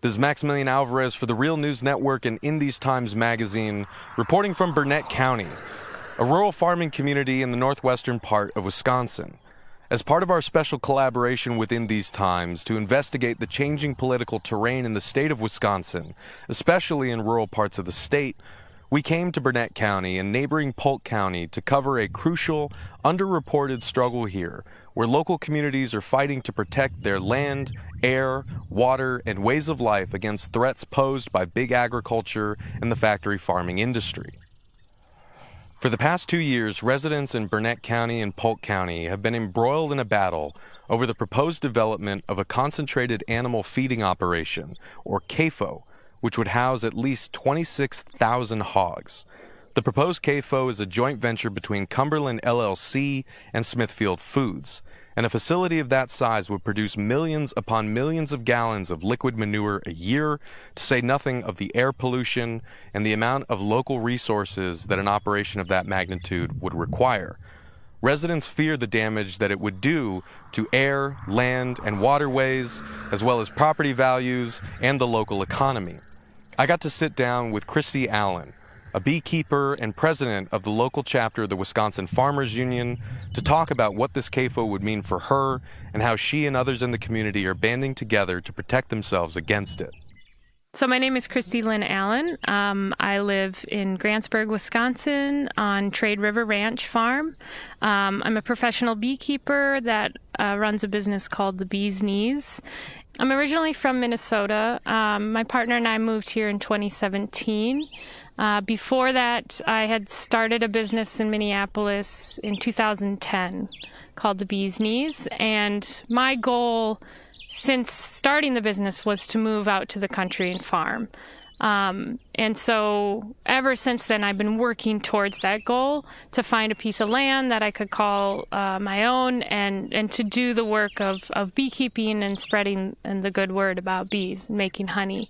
This is Maximillian Alvarez for the Real News Network and In These Times magazine, reporting from Burnett County, a rural farming community in the northwestern part of Wisconsin. As part of our special collaboration with In These Times to investigate the changing political terrain in the state of Wisconsin, especially in rural parts of the state, we came to Burnett County and neighboring Polk County to cover a crucial, underreported struggle here, where local communities are fighting to protect their land, air, water, and ways of life against threats posed by big agriculture and the factory farming industry. For the past 2 years, residents in Burnett County and Polk County have been embroiled in a battle over the proposed development of a concentrated animal feeding operation, or CAFO, which would house at least 26,000 hogs. The proposed CAFO is a joint venture between Cumberland LLC and Smithfield Foods, and a facility of that size would produce millions upon millions of gallons of liquid manure a year, to say nothing of the air pollution and the amount of local resources that an operation of that magnitude would require. Residents fear the damage that it would do to air, land, and waterways, as well as property values and the local economy. I got to sit down with Kristy Allen, a beekeeper and president of the local chapter of the Wisconsin Farmers Union, to talk about what this CAFO would mean for her and how she and others in the community are banding together to protect themselves against it. So my name is Kristy Lynn Allen. I live in Grantsburg, Wisconsin on Trade River Ranch Farm. I'm a professional beekeeper that runs a business called the Beez Kneez. I'm originally from Minnesota. My partner and I moved here in 2017. Before that, I had started a business in Minneapolis in 2010 called the Beez Kneez, and my goal since starting the business was to move out to the country and farm. And so ever since then, I've been working towards that goal, to find a piece of land that I could call my own, and to do the work of beekeeping and spreading the good word about bees and making honey.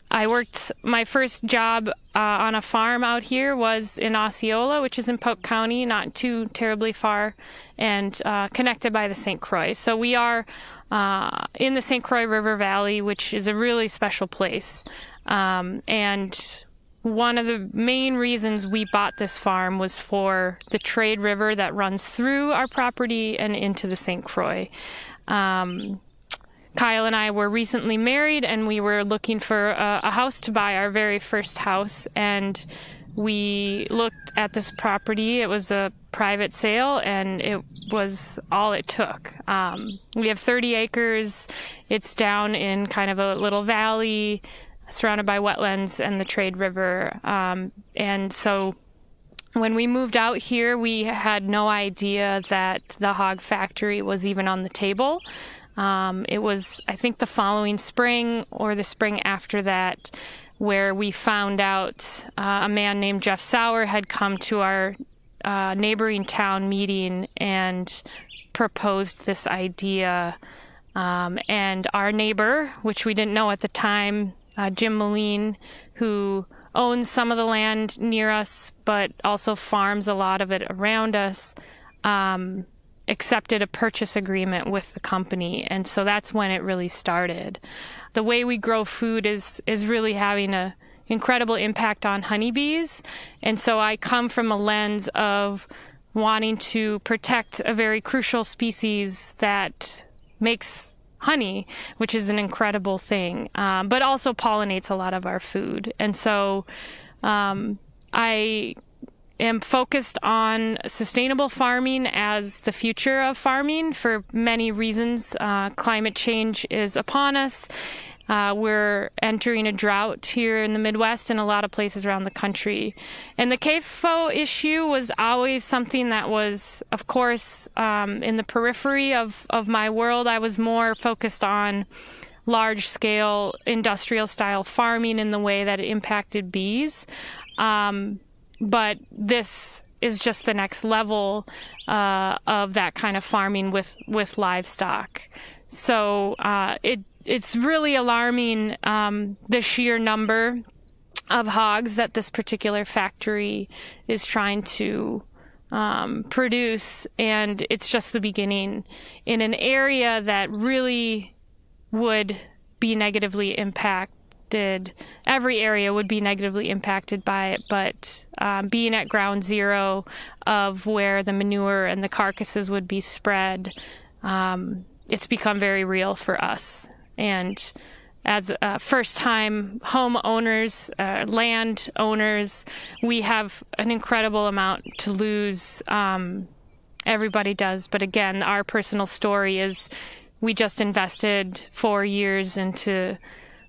I worked, my first job on a farm out here was in Osceola, which is in Polk County, not too terribly far, and connected by the St. Croix. So we are in the St. Croix River Valley, which is a really special place. And one of the main reasons we bought this farm was for the trade river that runs through our property and into the St. Croix. Kyle and I were recently married, and we were looking for a house to buy, our very first house, and we looked at this property. It was a private sale, and it was all it took. We have 30 acres. It's down in kind of a little valley surrounded by wetlands and the Trade River. And so when we moved out here, we had no idea that the hog factory was even on the table. It was, I think, the following spring or the spring after that, where we found out a man named Jeff Sauer had come to our neighboring town meeting and proposed this idea. And our neighbor, which we didn't know at the time, Jim Moline, who owns some of the land near us, but also farms a lot of it around us, accepted a purchase agreement with the company. And so that's when it really started. The way we grow food is really having an incredible impact on honeybees. And so I come from a lens of wanting to protect a very crucial species that makes honey, which is an incredible thing, but also pollinates a lot of our food. And so I am focused on sustainable farming as the future of farming for many reasons. Climate change is upon us. We're entering a drought here in the Midwest and a lot of places around the country. And the CAFO issue was always something that was, of course, in the periphery of my world. I was more focused on large-scale industrial-style farming in the way that it impacted bees. But this is just the next level of that kind of farming with livestock. So it's really alarming, the sheer number of hogs that this particular factory is trying to produce. And it's just the beginning in an area that really would be negatively impacted. Every area would be negatively impacted by it, but being at ground zero of where the manure and the carcasses would be spread, it's become very real for us. And as first-time homeowners, land owners, we have an incredible amount to lose. Everybody does. But again, our personal story is we just invested 4 years into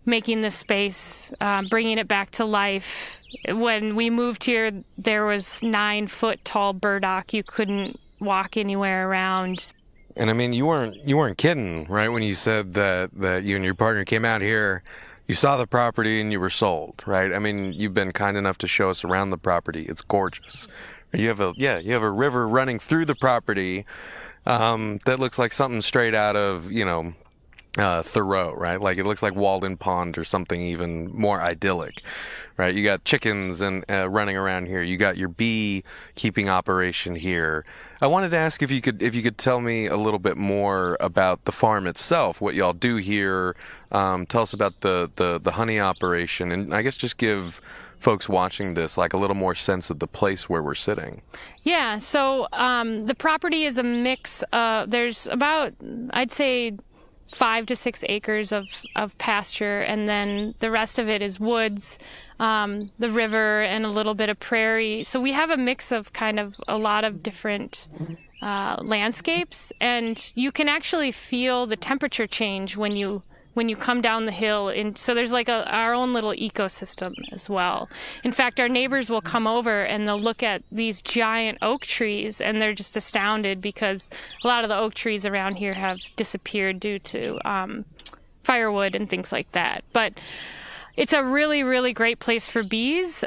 making this space, bringing it back to life. When we moved here, there was 9-foot-tall burdock. You couldn't walk anywhere around. And I mean, you weren't kidding, right? When you said that you and your partner came out here, you saw the property and you were sold, right? I mean, you've been kind enough to show us around the property. It's gorgeous. You have a river running through the property that looks like something straight out of, Thoreau, right? Like it looks like Walden Pond or something even more idyllic, right? You got chickens and running around here. You got your bee keeping operation here. I wanted to ask if you could tell me a little bit more about the farm itself, what y'all do here. Tell us about the honey operation, and I guess just give folks watching this like a little more sense of the place where we're sitting. Yeah, so the property is a mix of, there's about, I'd say, 5 to 6 acres of pasture, and then the rest of it is woods, the river, and a little bit of prairie. So we have a mix of kind of a lot of different landscapes, and you can actually feel the temperature change when you come down the hill. And so there's like our own little ecosystem as well. In fact, our neighbors will come over and they'll look at these giant oak trees and they're just astounded because a lot of the oak trees around here have disappeared due to firewood and things like that. But it's a really, really great place for bees.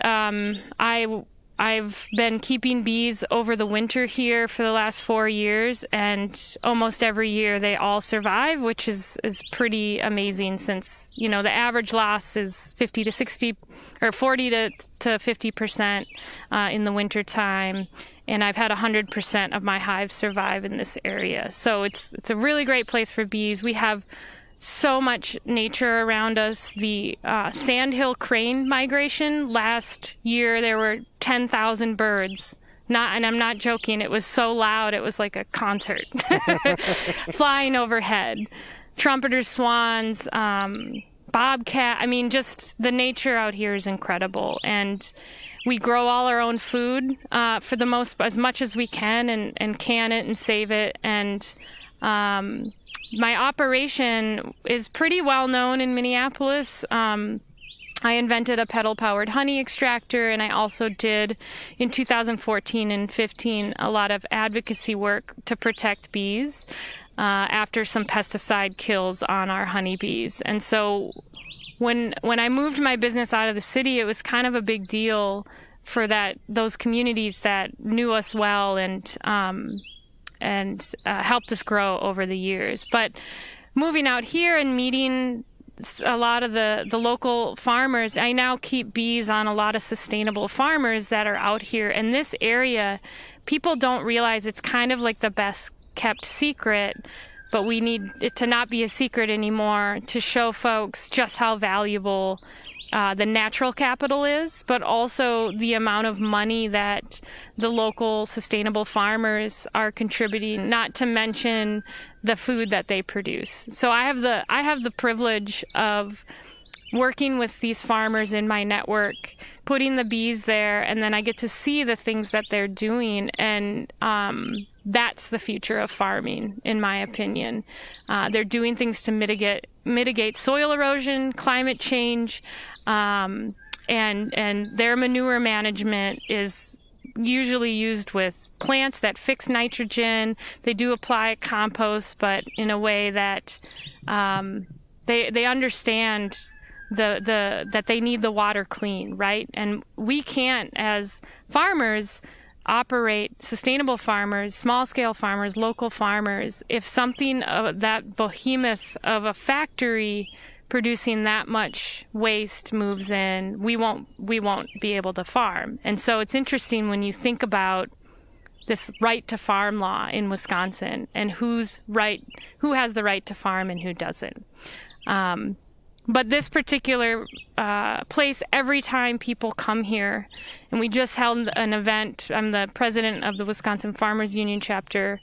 I've been keeping bees over the winter here for the last 4 years, and almost every year they all survive, which is pretty amazing since, the average loss is 50 to 60 or 40 to 50% in the winter time. And I've had 100% of my hives survive in this area. So it's a really great place for bees. We have so much nature around us. The sandhill crane migration, last year there were 10,000 birds. And I'm not joking, it was so loud it was like a concert flying overhead. Trumpeter swans, bobcat. I mean, just the nature out here is incredible. And we grow all our own food for the as much as we can, and can it and save it. And my operation is pretty well known in Minneapolis. I invented a pedal-powered honey extractor, and I also did, in 2014 and 15, a lot of advocacy work to protect bees after some pesticide kills on our honeybees. And so when I moved my business out of the city, it was kind of a big deal for those communities that knew us well and helped us grow over the years. But moving out here and meeting a lot of the local farmers, I now keep bees on a lot of sustainable farmers that are out here. And this area, people don't realize it's kind of like the best kept secret, but we need it to not be a secret anymore to show folks just how valuable the natural capital is, but also the amount of money that the local sustainable farmers are contributing, not to mention the food that they produce. So I have the privilege of working with these farmers in my network, putting the bees there, and then I get to see the things that they're doing, and that's the future of farming, in my opinion. They're doing things to mitigate soil erosion, climate change, and their manure management is usually used with plants that fix nitrogen. They do apply compost, but in a way that they understand that they need the water clean, right? And we can't, as farmers, operate sustainable farmers, small-scale farmers, local farmers, if something that behemoth of a factory producing that much waste moves in, we won't be able to farm. And so it's interesting when you think about this right to farm law in Wisconsin and who has the right to farm and who doesn't. But this particular place, every time people come here, and we just held an event, I'm the president of the Wisconsin Farmers Union chapter,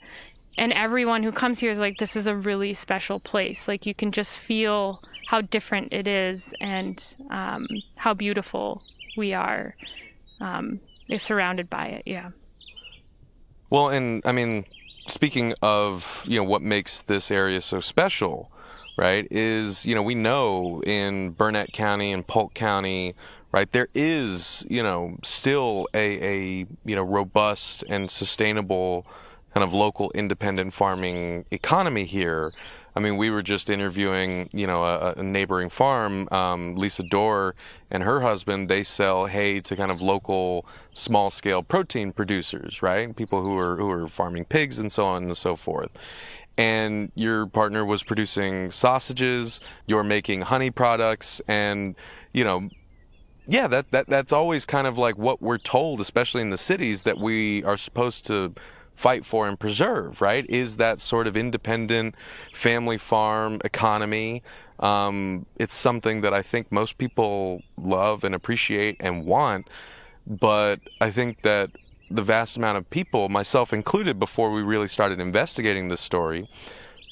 and everyone who comes here is like, this is a really special place. Like, you can just feel how different it is and how beautiful we are is surrounded by it, yeah. Well, and I mean, speaking of, what makes this area so special, right, is, we know in Burnett County and Polk County, right, there is, still a robust and sustainable kind of local independent farming economy here. I mean, we were just interviewing, a neighboring farm, Lisa Dorr and her husband. They sell hay to kind of local small-scale protein producers, right? People who are farming pigs and so on and so forth. And your partner was producing sausages. You're making honey products, and that's always kind of like what we're told, especially in the cities, that we are supposed to fight for and preserve, right? Is that sort of independent family farm economy. It's something that I think most people love and appreciate and want, but I think that the vast amount of people, myself included, before we really started investigating this story,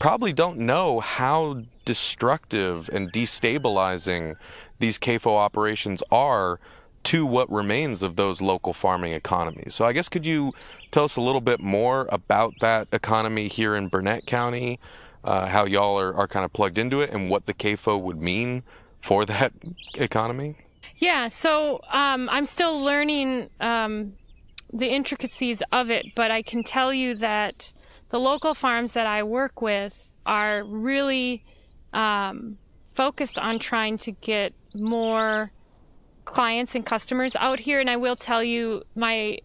probably don't know how destructive and destabilizing these CAFO operations are to what remains of those local farming economies. So I guess, could you tell us a little bit more about that economy here in Burnett County, how y'all are kind of plugged into it, and what the CAFO would mean for that economy? Yeah, so I'm still learning the intricacies of it, but I can tell you that the local farms that I work with are really focused on trying to get more clients and customers out here. And I will tell you, my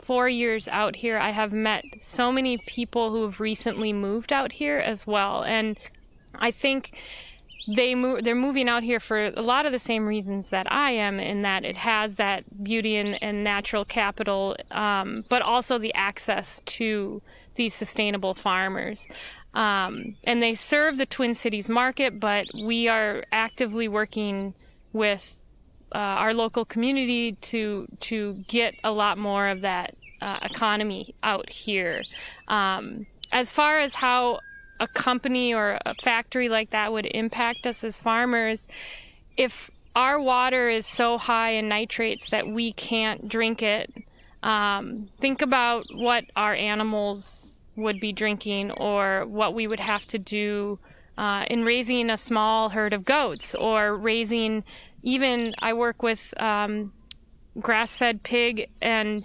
4 years out here, I have met so many people who have recently moved out here as well. And I think they're moving out here for a lot of the same reasons that I am, in that it has that beauty and natural capital, but also the access to these sustainable farmers. And they serve the Twin Cities market, but we are actively working with our local community to get a lot more of that economy out here. As far as how a company or a factory like that would impact us as farmers, if our water is so high in nitrates that we can't drink it, think about what our animals would be drinking, or what we would have to do in raising a small herd of goats, or raising, even I work with grass-fed pig and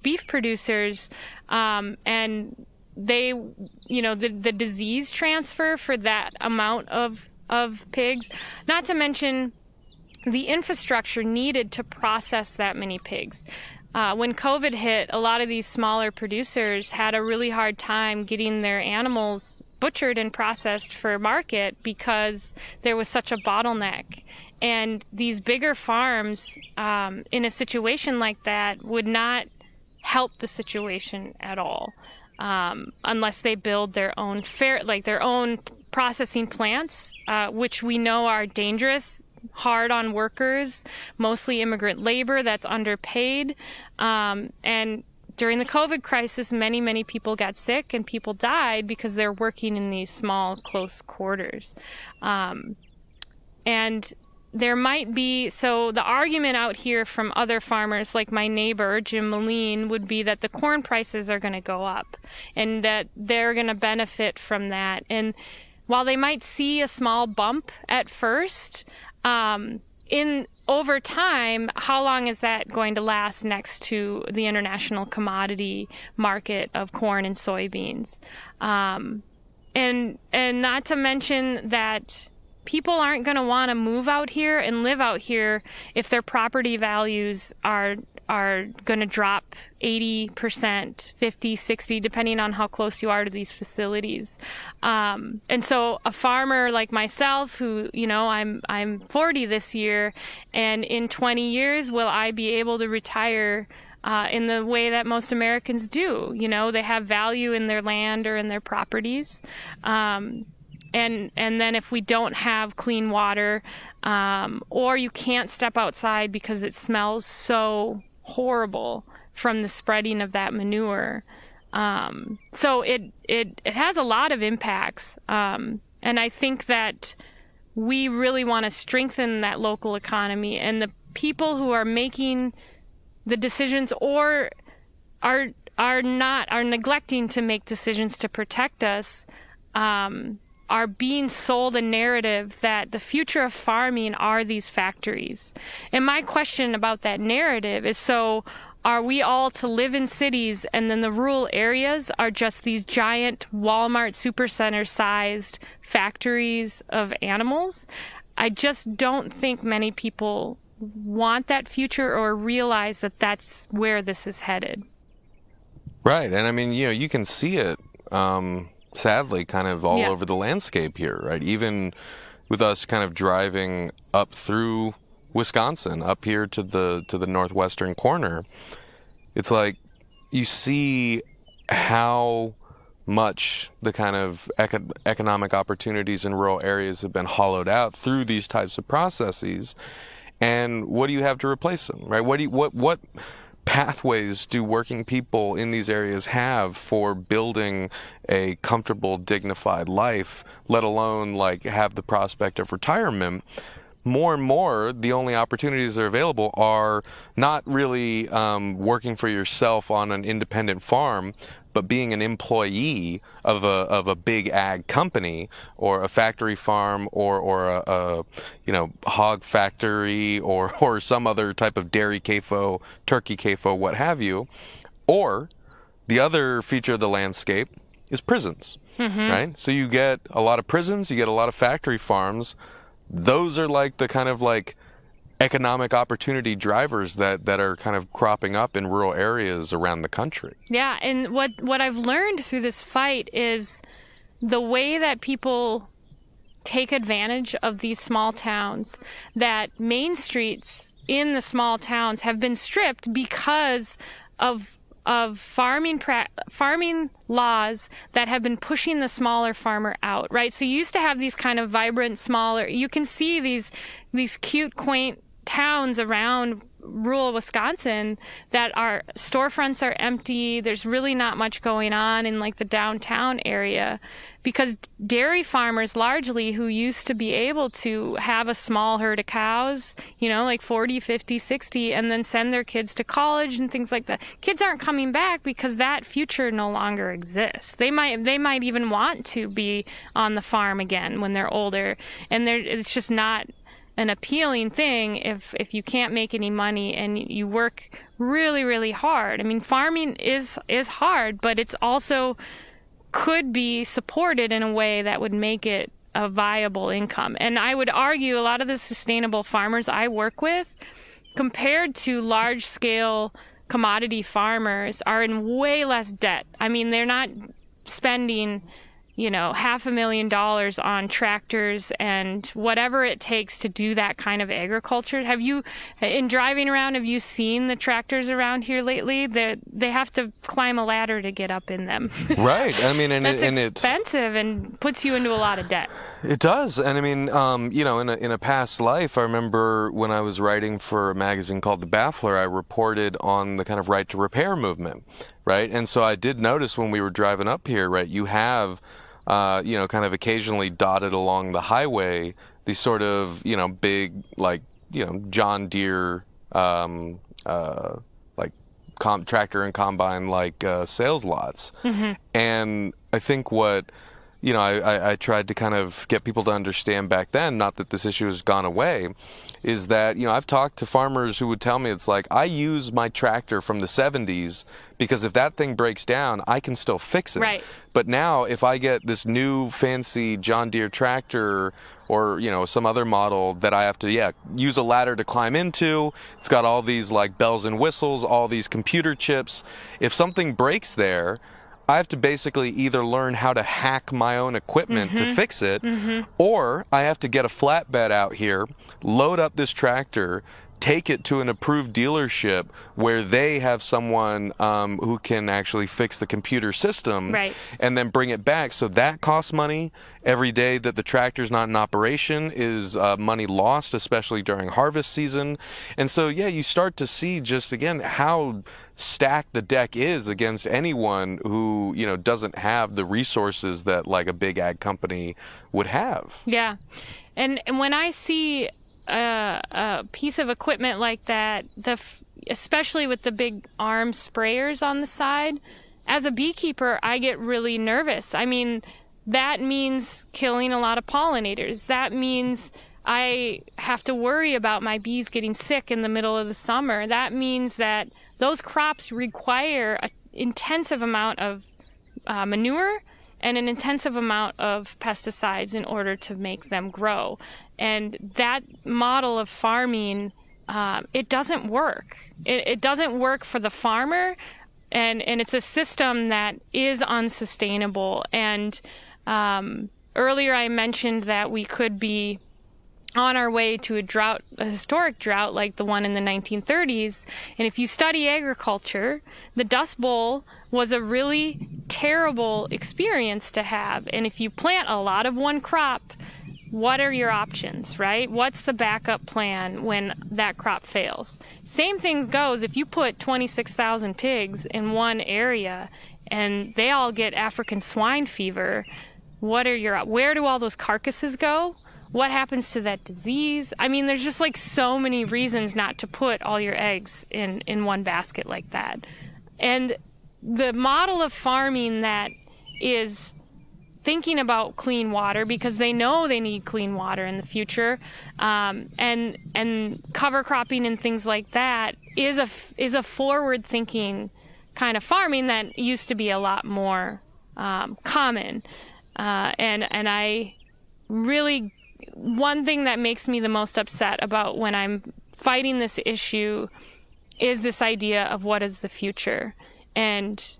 beef producers, and they, the disease transfer for that amount of pigs, not to mention the infrastructure needed to process that many pigs. When COVID hit, a lot of these smaller producers had a really hard time getting their animals butchered and processed for market because there was such a bottleneck. And these bigger farms, in a situation like that, would not help the situation at all, unless they build their own their own processing plants, which we know are dangerous, hard on workers, mostly immigrant labor that's underpaid. And during the COVID crisis, many people got sick and people died because they're working in these small, close quarters. And there might be, so the argument out here from other farmers, like my neighbor, Jim Moline, would be that the corn prices are going to go up and that they're going to benefit from that. And while they might see a small bump at first, over time, how long is that going to last next to the international commodity market of corn and soybeans? And not to mention that people aren't going to want to move out here and live out here if their property values are going to drop 80%, 50, 60, depending on how close you are to these facilities. And so a farmer like myself, who, I'm 40 this year, and in 20 years, will I be able to retire in the way that most Americans do? They have value in their land or in their properties. and then if we don't have clean water, or you can't step outside because it smells so horrible from the spreading of that manure. So it has a lot of impacts. And I think that we really want to strengthen that local economy, and the people who are making the decisions or are neglecting to make decisions to protect us, are being sold a narrative that the future of farming are these factories. And my question about that narrative is, so are we all to live in cities and then the rural areas are just these giant Walmart supercenter sized factories of animals? I just don't think many people want that future or realize that that's where this is headed. Right. And I mean, you can see it, sadly, kind of all over the landscape here, right? Even with us kind of driving up through Wisconsin, up here to the northwestern corner, it's like you see how much the kind of economic opportunities in rural areas have been hollowed out through these types of processes. And what do you have to replace them, right? What pathways do working people in these areas have for building a comfortable, dignified life, let alone like have the prospect of retirement? More and more, the only opportunities that are available are not really working for yourself on an independent farm, but being an employee of a big ag company or a factory farm or a hog factory or some other type of dairy CAFO, turkey CAFO, what have you. Or the other feature of the landscape is prisons, right? So you get a lot of prisons, you get a lot of factory farms. Those are like the kind of like economic opportunity drivers that are kind of cropping up in rural areas around the country. Yeah, and what I've learned through this fight is the way that people take advantage of these small towns, that main streets in the small towns have been stripped because of farming laws that have been pushing the smaller farmer out, right? So you used to have these kind of vibrant, smaller, you can see these cute, quaint towns around rural Wisconsin that our storefronts are empty. There's really not much going on in like the downtown area, because dairy farmers largely who used to be able to have a small herd of cows, like 40, 50, 60, and then send their kids to college and things like that. Kids aren't coming back because that future no longer exists. They might even want to be on the farm again when they're older, and it's just not an appealing thing if you can't make any money and you work really, really hard. I mean, farming is hard, but it's also could be supported in a way that would make it a viable income. And I would argue a lot of the sustainable farmers I work with, compared to large-scale commodity farmers, are in way less debt. I mean, they're not spending $500,000 on tractors and whatever it takes to do that kind of agriculture. Have you, in driving around, have you seen the tractors around here lately? They have to climb a ladder to get up in them. Right. I mean, it's expensive and puts you into a lot of debt. It does. And I mean, in a past life, I remember when I was writing for a magazine called The Baffler, I reported on the kind of right to repair movement, right? And so I did notice when we were driving up here, right, you have kind of occasionally dotted along the highway, these sort of, big, like, John Deere, tractor and combine, sales lots. And I think what, I tried to kind of get people to understand back then, not that this issue has gone away, is that, I've talked to farmers who would tell me, it's like, I use my tractor from the 70s because if that thing breaks down, I can still fix it. Right. But now if I get this new fancy John Deere tractor or, some other model that I have to, use a ladder to climb into, it's got all these like bells and whistles, all these computer chips. If something breaks there, I have to basically either learn how to hack my own equipment to fix it, or I have to get a flatbed out here, load up this tractor, take it to an approved dealership where they have someone who can actually fix the computer system, right, and then bring it back. So that costs money. Every day that the tractor's not in operation is money lost, especially during harvest season. And so, yeah, you start to see just, again, how stacked the deck is against anyone who, you know, doesn't have the resources that like a big ag company would have. Yeah. And when I see a piece of equipment like that, especially with the big arm sprayers on the side, as a beekeeper, I get really nervous. I mean, that means killing a lot of pollinators. That means I have to worry about my bees getting sick in the middle of the summer. That means that those crops require an intensive amount of manure and an intensive amount of pesticides in order to make them grow. And that model of farming, it doesn't work. It doesn't work for the farmer, and it's a system that is unsustainable. And earlier I mentioned that we could be on our way to a historic drought like the one in the 1930s. And if you study agriculture, the Dust Bowl was a really terrible experience to have. And if you plant a lot of one crop, what are your options, right? What's the backup plan when that crop fails? Same thing goes if you put 26,000 pigs in one area and they all get African swine fever. Where do all those carcasses go? What happens to that disease? I mean, there's just like so many reasons not to put all your eggs in one basket like that. And the model of farming that is thinking about clean water, because they know they need clean water in the future, and cover cropping and things like that is a forward thinking kind of farming that used to be a lot more common. And I really, one thing that makes me the most upset about when I'm fighting this issue is this idea of what is the future and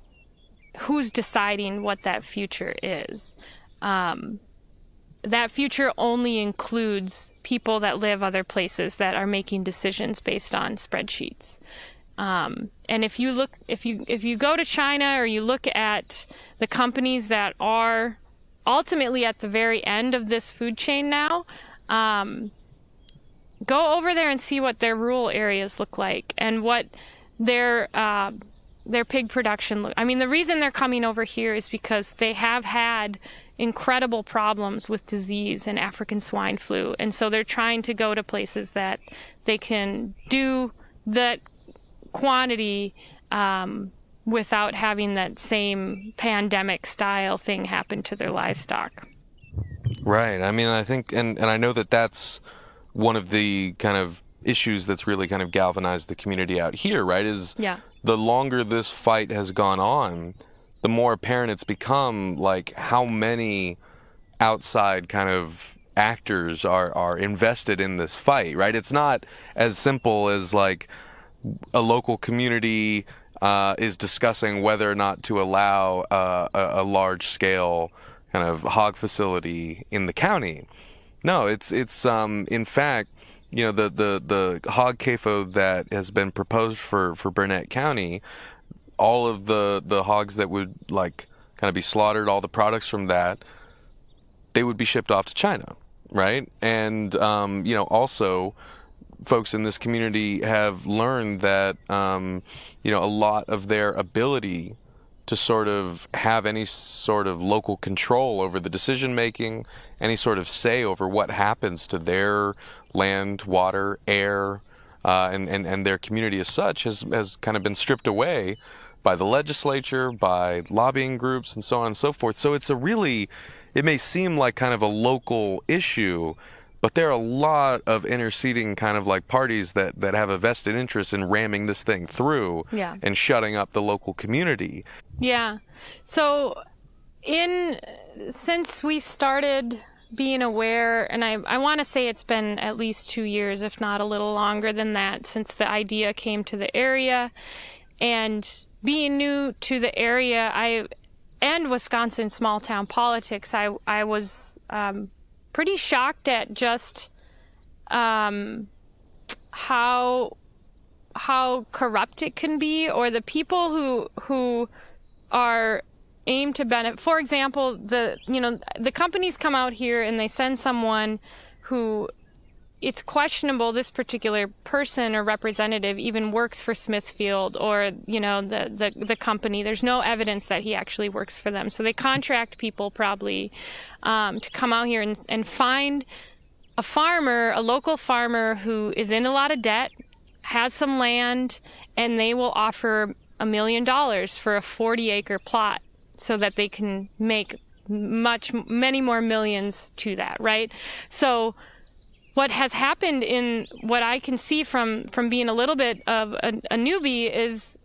who's deciding what that future is. That future only includes people that live other places that are making decisions based on spreadsheets. And if you go to China, or you look at the companies that are ultimately at the very end of this food chain now, go over there and see what their rural areas look like and what their pig production I mean, the reason they're coming over here is because they have had incredible problems with disease and African swine flu, and so they're trying to go to places that they can do that quantity without having that same pandemic style thing happen to their livestock. Right. I mean, I think, and I know that that's one of the kind of issues that's really kind of galvanized the community out here, right? Is the longer this fight has gone on, the more apparent it's become, like, how many outside kind of actors are invested in this fight, right? It's not as simple as like a local community is discussing whether or not to allow a large scale kind of hog facility in the county. No, it's in fact, you know, the hog CAFO that has been proposed for Burnett County, all of the hogs that would like kind of be slaughtered, all the products from that, they would be shipped off to China, right? And you know, also folks in this community have learned that you know, a lot of their ability to sort of have any sort of local control over the decision making, any sort of say over what happens to their land, water, air, and their community as such has kind of been stripped away by the legislature, by lobbying groups, and so on and so forth. So it's it may seem like kind of a local issue, but there are a lot of interceding kind of like parties that have a vested interest in ramming this thing through and shutting up the local community. Yeah. So since we started being aware, and I want to say it's been at least 2 years, if not a little longer than that, since the idea came to the area, and being new to the area, and Wisconsin small town politics, I was pretty shocked at just how how corrupt it can be, or the people who are aimed to benefit. For example, the companies come out here and they send someone who, it's questionable this particular person or representative even works for Smithfield or, the company. There's no evidence that he actually works for them. So they contract people probably to come out here and find a farmer, a local farmer who is in a lot of debt, has some land, and they will offer $1 million for a 40-acre plot so that they can make many more millions to that, right? So what has happened, in what I can see from being a little bit of a newbie, is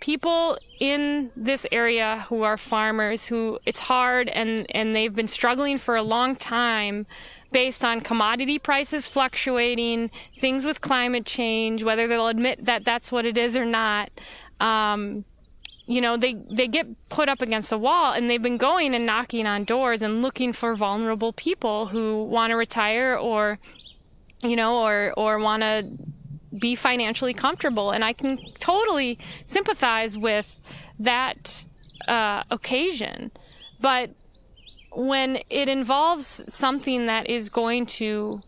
people in this area who are farmers, who it's hard and they've been struggling for a long time based on commodity prices fluctuating, things with climate change, whether they'll admit that that's what it is or not. They get put up against a wall, and they've been going and knocking on doors and looking for vulnerable people who want to retire or want to be financially comfortable. And I can totally sympathize with that occasion. But when it involves something that is going to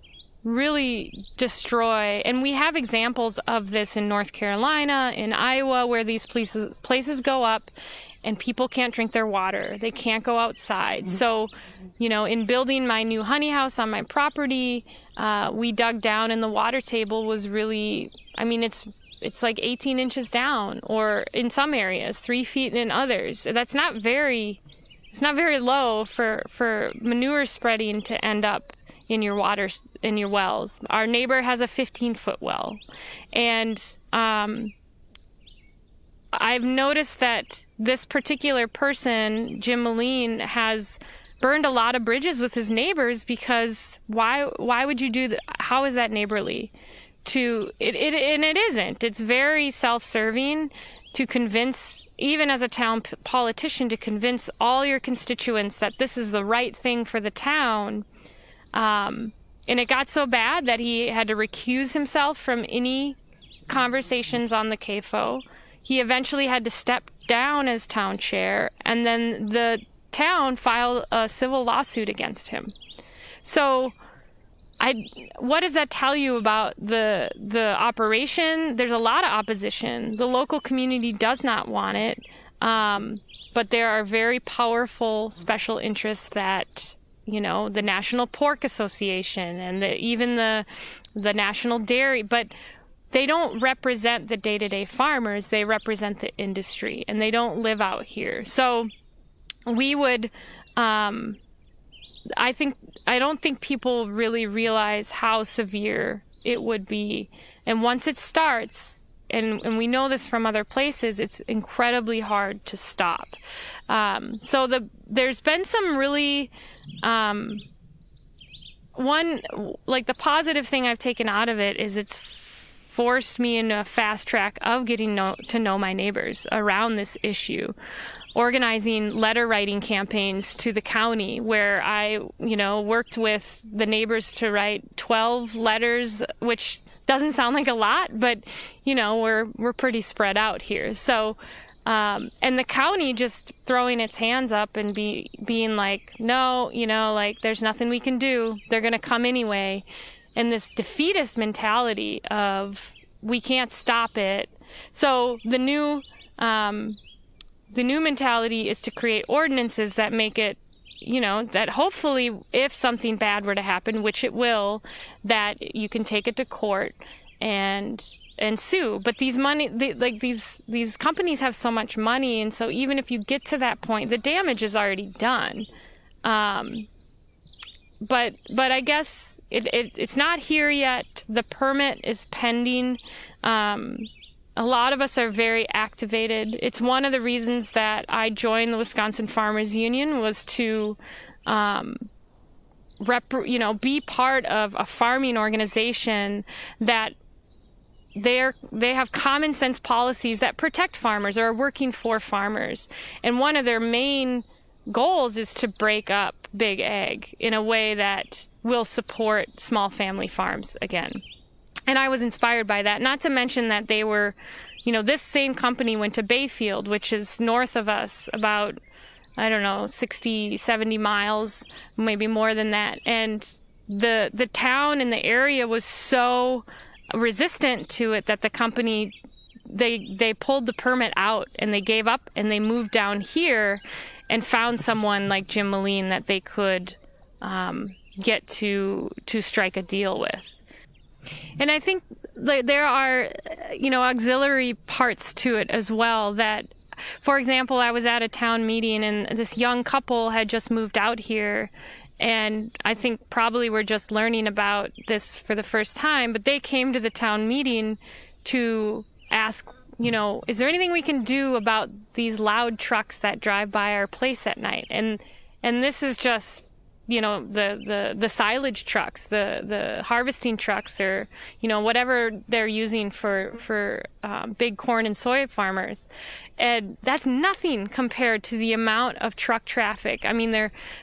really destroy, and we have examples of this in North Carolina, in Iowa, where these places go up and people can't drink their water. They can't go outside. So, in building my new honey house on my property, we dug down, and the water table was really, it's like 18 inches down, or in some areas 3 feet in others. It's not very low for manure spreading to end up in your water, in your wells. Our neighbor has a 15-foot well. And I've noticed that this particular person, Jim Moline, has burned a lot of bridges with his neighbors, because why would you do that? How is that neighborly? And it isn't. It's very self-serving to convince, even as a town politician, to convince all your constituents that this is the right thing for the town. And it got so bad that he had to recuse himself from any conversations on the CAFO. He eventually had to step down as town chair, and then the town filed a civil lawsuit against him. So what does that tell you about the operation? There's a lot of opposition. The local community does not want it, but there are very powerful special interests that, the National Pork Association and even the National Dairy, but they don't represent the day-to-day farmers. They represent the industry, and they don't live out here. So we would, I don't think people really realize how severe it would be. And once it starts, and we know this from other places, it's incredibly hard to stop. So there's been some really, the positive thing I've taken out of it is it's forced me into a fast track of getting to know my neighbors around this issue. Organizing letter writing campaigns to the county, where I, worked with the neighbors to write 12 letters, which doesn't sound like a lot, but, we're pretty spread out here. So, and the county just throwing its hands up and being like, no, there's nothing we can do. They're going to come anyway. And this defeatist mentality of, we can't stop it. So the new mentality is to create ordinances that make it, that hopefully if something bad were to happen, which it will, that you can take it to court and sue. But these companies have so much money, and so even if you get to that point, the damage is already done. But I guess it's not here yet. The permit is pending. A lot of us are very activated. It's one of the reasons that I joined the Wisconsin Farmers Union, was to, be part of a farming organization that they have common sense policies that protect farmers or are working for farmers. And one of their main goals is to break up big ag in a way that will support small family farms again. And I was inspired by that, not to mention that they were, this same company went to Bayfield, which is north of us, about, 60, 70 miles, maybe more than that. And the town and the area was so resistant to it that the company, they pulled the permit out and they gave up and they moved down here and found someone like Jim Moline that they could get to strike a deal with. And I think there are, auxiliary parts to it as well that, for example, I was at a town meeting and this young couple had just moved out here, and I think probably were just learning about this for the first time, but they came to the town meeting to ask, is there anything we can do about these loud trucks that drive by our place at night? And this is just, the silage trucks, the harvesting trucks, or, whatever they're using for big corn and soy farmers. And that's nothing compared to the amount of truck traffic. I mean,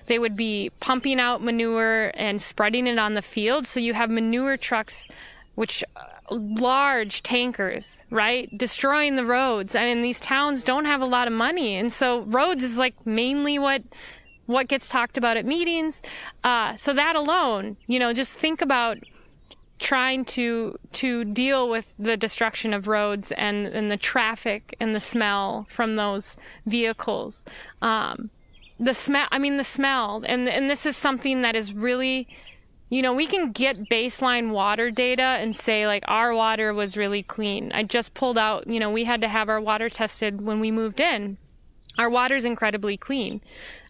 they would be pumping out manure and spreading it on the field. So you have manure trucks, which large tankers, right? Destroying the roads. I mean, these towns don't have a lot of money. And so roads is like mainly what gets talked about at meetings. So that alone, just think about trying to deal with the destruction of roads and the traffic and the smell from those vehicles. The smell, and this is something that is really, we can get baseline water data and say, like, our water was really clean. I just pulled out, we had to have our water tested when we moved in. Our water's incredibly clean.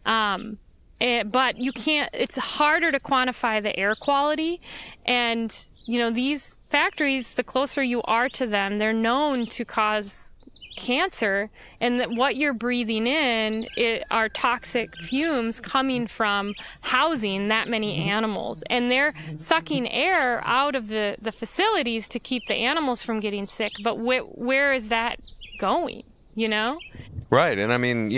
But you can't, it's harder to quantify the air quality. And, these factories, the closer you are to them, they're known to cause cancer, and that what you're breathing in are toxic fumes coming from housing that many animals. And they're sucking air out of the facilities to keep the animals from getting sick. But where is that going, Right. And I mean,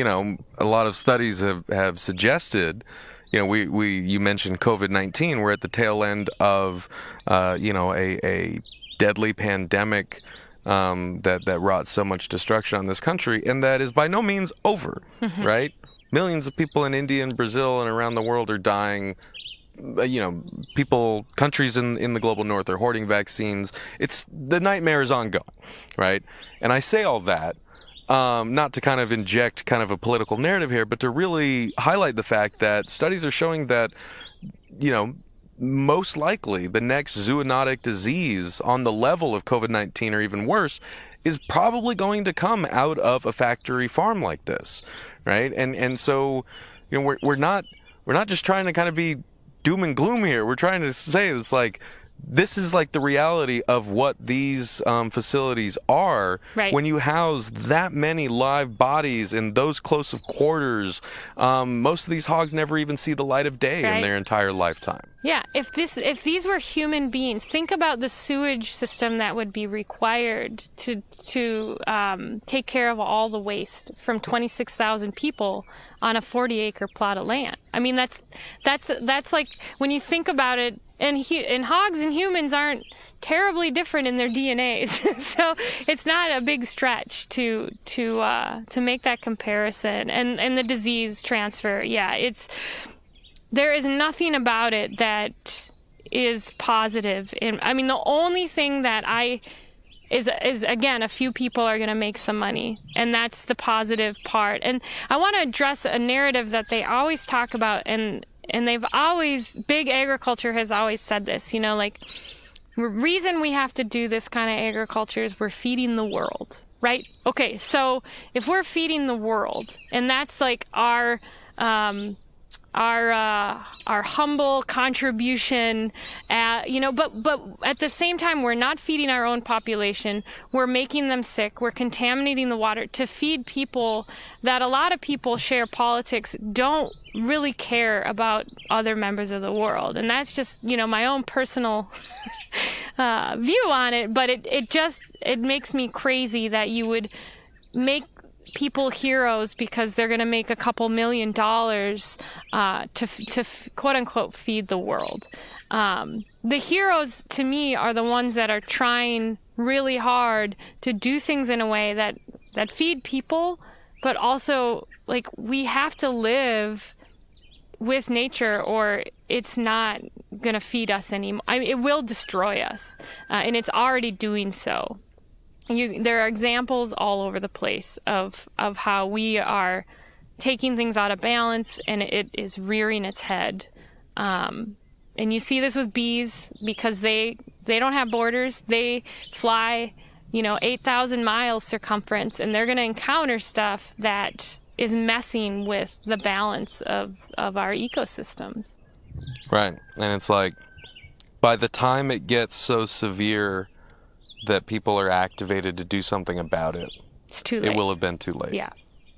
a lot of studies have suggested, you mentioned COVID-19. We're at the tail end of, a deadly pandemic that wrought so much destruction on this country, and that is by no means over, right? Millions of people in India and Brazil and around the world are dying. Countries in the global north are hoarding vaccines. The nightmare is ongoing, right? And I say all that not to kind of inject kind of a political narrative here, but to really highlight the fact that studies are showing that, most likely the next zoonotic disease on the level of COVID-19 or even worse is probably going to come out of a factory farm like this, right? And so, we're not just trying to kind of be doom and gloom here. We're trying to say it's like, this is like the reality of what these facilities are. Right. When you house that many live bodies in those close of quarters. Most of these hogs never even see the light of day in their entire lifetime. Yeah, if these were human beings, think about the sewage system that would be required to take care of all the waste from 26,000 people on a 40-acre plot of land. I mean, that's like, when you think about it, and hogs and humans aren't terribly different in their DNAs, so it's not a big stretch to make that comparison. And the disease transfer, there is nothing about it that is positive. The only thing that is again, a few people are going to make some money, and that's the positive part. And I want to address a narrative that they always talk about, and big agriculture has always said this, the reason we have to do this kind of agriculture is we're feeding the world, right? Okay, so if we're feeding the world, and that's like our humble contribution, but at the same time, we're not feeding our own population. We're making them sick. We're contaminating the water to feed people that a lot of people share politics don't really care about other members of the world. And that's just, my own personal view on it. But it makes me crazy that you would make people heroes because they're going to make a couple $1 million to quote unquote feed the world. The heroes to me are the ones that are trying really hard to do things in a way that feed people, but also like we have to live with nature or it's not going to feed us anymore. I mean, it will destroy us, and it's already doing so. There are examples all over the place of how we are taking things out of balance and it is rearing its head. And you see this with bees because they don't have borders. They fly, 8,000 miles circumference, and they're going to encounter stuff that is messing with the balance of our ecosystems. Right. And it's like, by the time it gets so severe that people are activated to do something about it, it's too late. It will have been too late. Yeah.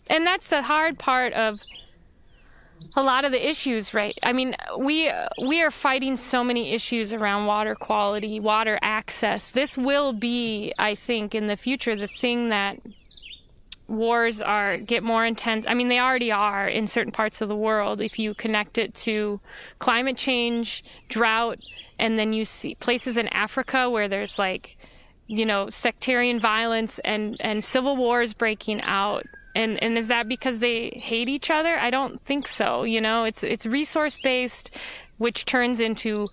And that's the hard part of a lot of the issues, right? I mean, we are fighting so many issues around water quality, water access. This will be, I think, in the future, the thing that wars get more intense. I mean, they already are in certain parts of the world. If you connect it to climate change, drought, and then you see places in Africa where there's sectarian violence and civil wars breaking out. And is that because they hate each other? I don't think so. It's resource-based, which turns into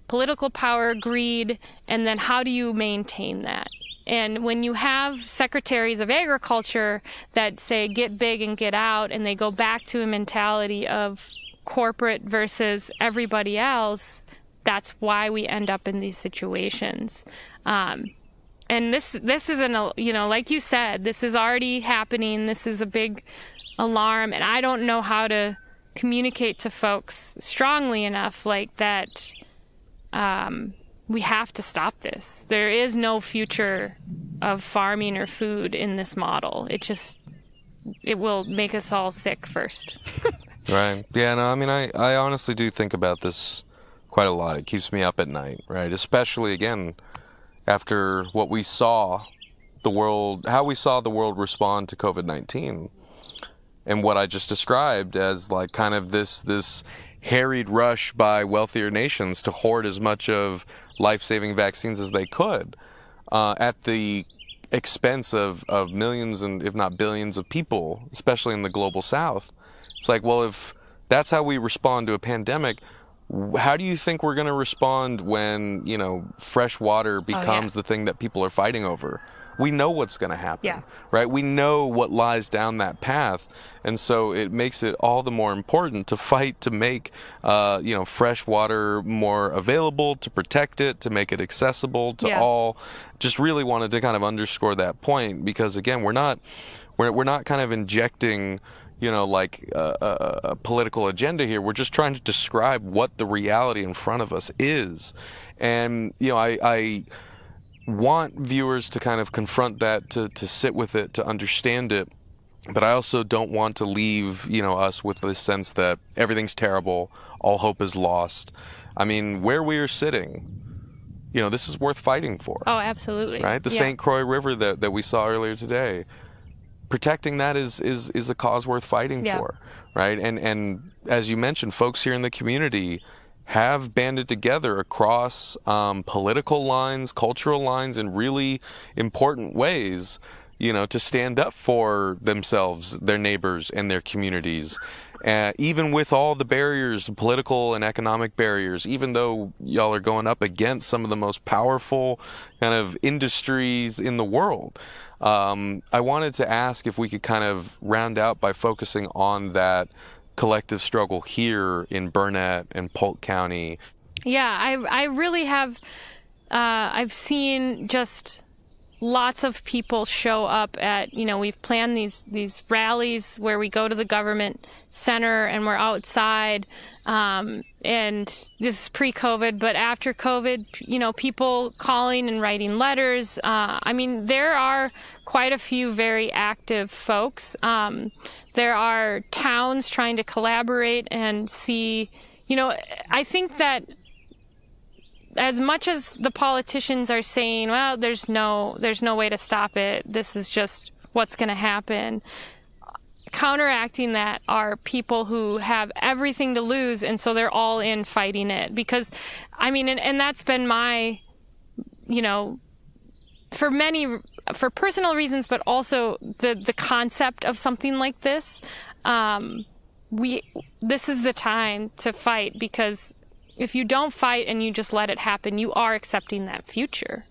political power, greed, and then how do you maintain that? And when you have secretaries of agriculture that say get big and get out, and they go back to a mentality of corporate versus everybody else, that's why we end up in these situations. And this isn't, like you said, this is already happening. This is a big alarm, and I don't know how to communicate to folks strongly enough like that. We have to stop this. There is no future of farming or food in this model. It will make us all sick first. Right. Yeah, no, I mean, I honestly do think about this quite a lot. It keeps me up at night, right? Especially, again, after what we saw how we saw the world respond to COVID-19 and what I just described as like kind of this harried rush by wealthier nations to hoard as much of life-saving vaccines as they could at the expense of millions and if not billions of people, especially in the global south. It's like, well, if that's how we respond to a pandemic, how do you think we're going to respond when, fresh water becomes the thing that people are fighting over? We know what's going to happen, right? We know what lies down that path. And so it makes it all the more important to fight to make, fresh water more available, to protect it, to make it accessible to all. Just really wanted to kind of underscore that point because, again, we're not kind of injecting a political agenda here. We're just trying to describe what the reality in front of us is. And, I want viewers to kind of confront that, to sit with it, to understand it. But I also don't want to leave, us with this sense that everything's terrible, all hope is lost. I mean, where we are sitting, this is worth fighting for. Oh, absolutely. Right? The St. Croix River that we saw earlier today. Protecting that is a cause worth fighting for, right? And as you mentioned, folks here in the community have banded together across political lines, cultural lines, in really important ways, to stand up for themselves, their neighbors, and their communities. Even with all the barriers, political and economic barriers, even though y'all are going up against some of the most powerful kind of industries in the world. I wanted to ask if we could kind of round out by focusing on that collective struggle here in Burnett and Polk County. Yeah, I really have. I've seen just lots of people show up at, we've planned these rallies where we go to the government center and we're outside. And this is pre-COVID, but after COVID, people calling and writing letters. There are quite a few very active folks. There are towns trying to collaborate and see, I think that as much as the politicians are saying, well, there's no way to stop it, this is just what's going to happen. Counteracting that are people who have everything to lose, and so they're all in fighting it. Because, I mean, and that's been my, for personal reasons, but also the concept of something like this. This is the time to fight, because if you don't fight and you just let it happen, you are accepting that future.